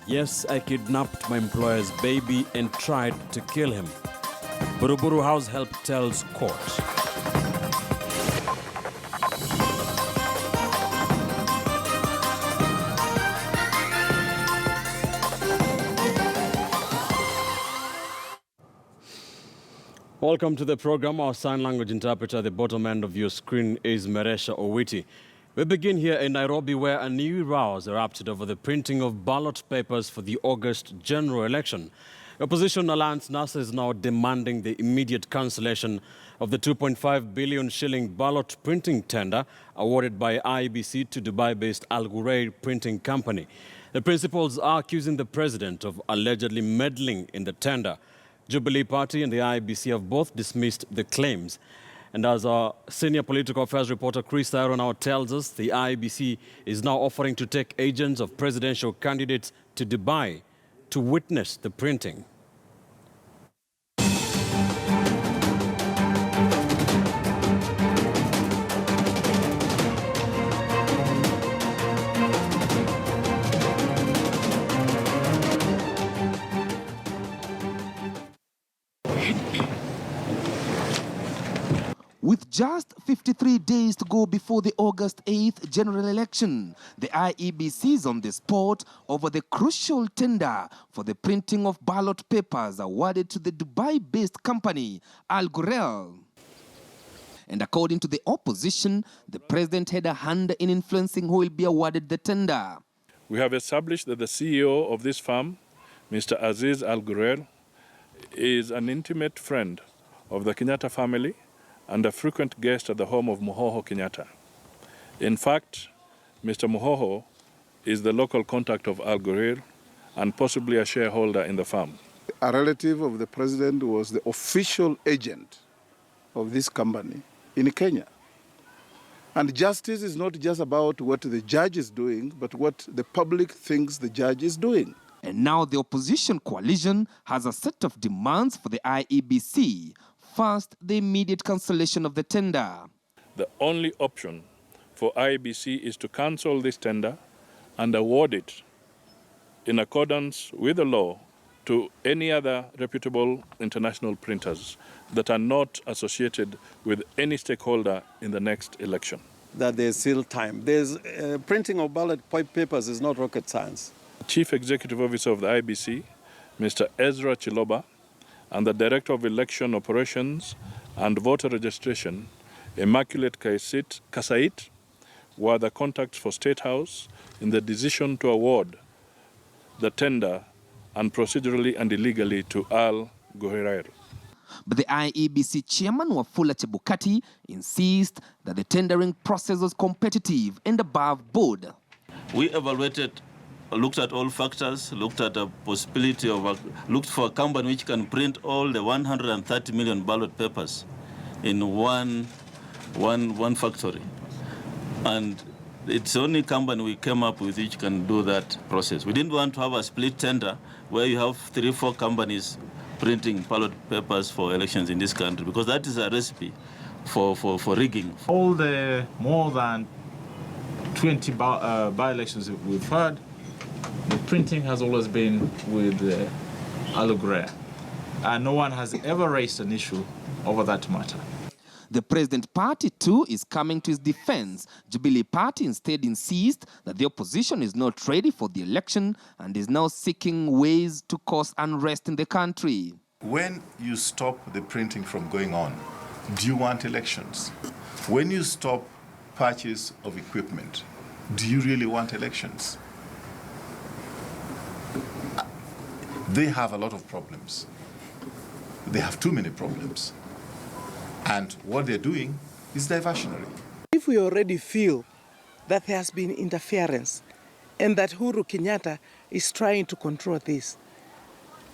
Yes, I kidnapped my employer's baby and tried to kill him. Buruburu House Help tells court. Welcome to the program. Our sign language interpreter at the bottom end of your screen is Meresha Owiti. We begin here in Nairobi, where a new row has erupted over the printing of ballot papers for the August general election. Opposition Alliance NASA is now demanding the immediate cancellation of the 2.5 billion shilling ballot printing tender awarded by IEBC to Dubai-based Al Ghurair printing company. The principals are accusing the president of allegedly meddling in the tender. Jubilee Party and the IEBC have both dismissed the claims. And as our senior political affairs reporter Chris Thairo now tells us, the IEBC is now offering to take agents of presidential candidates to Dubai to witness the printing. With just 53 days to go before the August 8th general election, the IEBC is on the spot over the crucial tender for the printing of ballot papers awarded to the Dubai-based company Al Ghurair. And according to the opposition, the president had a hand in influencing who will be awarded the tender. We have established that the CEO of this firm, Mr. Aziz Al Ghurair, is an intimate friend of the Kenyatta family and a frequent guest at the home of Mohoho Kenyatta. In fact, Mr. Mohoho is the local contact of Al Ghurair and possibly a shareholder in the firm. A relative of the president was the official agent of this company in Kenya. And justice is not just about what the judge is doing, but what the public thinks the judge is doing. And now the opposition coalition has a set of demands for the IEBC. First, the immediate cancellation of the tender. The only option for IEBC is to cancel this tender and award it in accordance with the law to any other reputable international printers that are not associated with any stakeholder in the next election. That there's still time. Printing of ballot papers is not rocket science. Chief Executive Officer of the IEBC, Mr. Ezra Chiloba, and the Director of Election Operations and Voter Registration, Immaculate Kasait, were the contacts for State House in the decision to award the tender and procedurally and illegally to Al Ghurair. But the IEBC chairman, Wafula Chebukati, insists that the tendering process was competitive and above board. We evaluated, looked at all factors, looked at the possibility of, looked for a company which can print all the 130 million ballot papers in one factory. And it's the only company we came up with which can do that process. We didn't want to have a split tender where you have 3-4 companies printing ballot papers for elections in this country, because that is a recipe for rigging. All the more than 20 by-elections that we've had, the printing has always been with Al Ghurair. And no one has ever raised an issue over that matter. The President Party, too, is coming to his defense. Jubilee Party instead insists that the opposition is not ready for the election and is now seeking ways to cause unrest in the country. When you stop the printing from going on, do you want elections? When you stop purchase of equipment, do you really want elections? They have a lot of problems. They have too many problems. And what they're doing is diversionary. If we already feel that there has been interference and that Uhuru Kenyatta is trying to control this,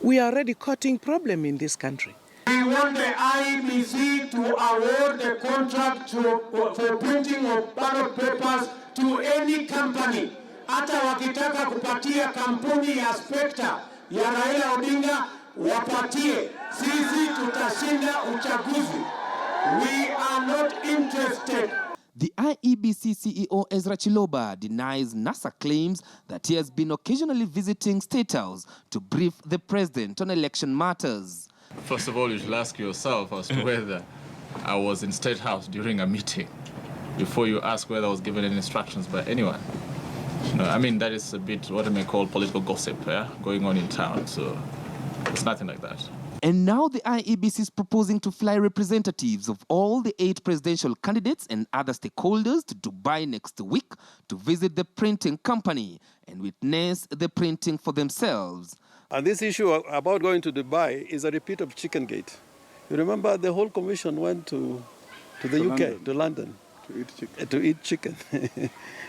we are already causing problem in this country. We want the IEBC to award the contract for printing of ballot papers to any company. Hata wakitaka kupatia kampuni ya Spectre ya Raila Odinga, wapatie. Sisi tutashinda uchaguzi. We are not interested. The IEBC CEO Ezra Chiloba denies NASA claims that he has been occasionally visiting State House to brief the president on election matters. First of all, you should ask yourself as to whether I was in State House during a meeting before you ask whether I was given any instructions by anyone. No, I mean, that is a bit what I may call political gossip going on in town, so it's nothing like that. And now the IEBC is proposing to fly representatives of all the 8 presidential candidates and other stakeholders to Dubai next week to visit the printing company and witness the printing for themselves. And this issue about going to Dubai is a repeat of Chicken Gate. You remember the whole commission went to the UK, to London. To eat chicken.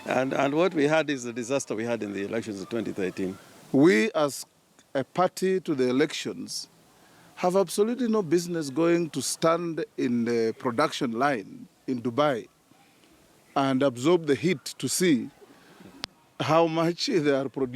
and what we had is the disaster we had in the elections of 2013. We as a party to the elections have absolutely no business going to stand in the production line in Dubai and absorb the heat to see how much they are producing.